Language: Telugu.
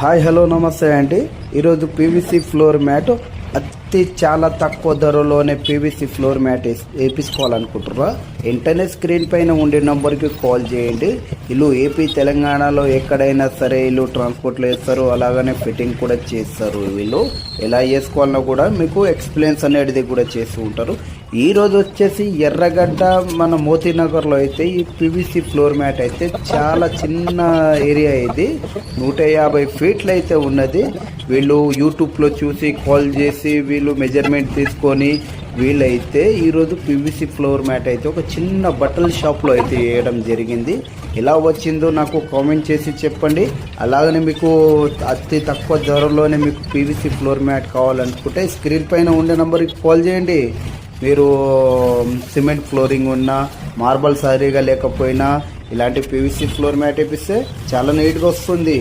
హాయ్ హలో నమస్తే అండి. ఈరోజు పీవీసీ ఫ్లోర్ మ్యాట్ చాలా తక్కువ ధరలోనే పీవీసీ ఫ్లోర్ మ్యాట్ వేయించుకోవాలనుకుంటున్నారా? వెంటనే స్క్రీన్ పైన ఉండే నంబర్కి కాల్ చేయండి. వీళ్ళు ఏపీ తెలంగాణలో ఎక్కడైనా సరే వీళ్ళు ట్రాన్స్పోర్ట్లో వేస్తారు, అలాగనే ఫిట్టింగ్ కూడా చేస్తారు. వీళ్ళు ఎలా చేసుకోవాలన్నా కూడా మీకు ఎక్స్ప్లెయిన్స్ అనేది కూడా చేస్తూ ఉంటారు. ఈరోజు వచ్చేసి ఎర్రగడ్డ మన మోతీనగర్లో అయితే ఈ పీవీసీ ఫ్లోర్ మ్యాట్ అయితే చాలా చిన్న ఏరియా, ఇది 150 ఫీట్లు అయితే ఉన్నది. వీళ్ళు యూట్యూబ్లో చూసి కాల్ చేసి వీళ్ళు మెజర్మెంట్ తీసుకొని వీళ్ళైతే ఈరోజు పీవీసీ ఫ్లోర్ మ్యాట్ అయితే ఒక చిన్న బట్టల షాప్లో అయితే వేయడం జరిగింది. ఎలా వచ్చిందో నాకు కామెంట్ చేసి చెప్పండి. అలాగనే మీకు అతి తక్కువ ధరలోనే మీకు పీవీసీ ఫ్లోర్ మ్యాట్ కావాలనుకుంటే స్క్రీన్ పైన ఉండే నెంబర్కి కాల్ చేయండి. మీరు సిమెంట్ ఫ్లోరింగ్ ఉన్నా, మార్బల్ సరిగా లేకపోయినా ఇలాంటి పీవీసీ ఫ్లోర్ మ్యాట్ వేపిస్తే చాలా నీట్గా వస్తుంది.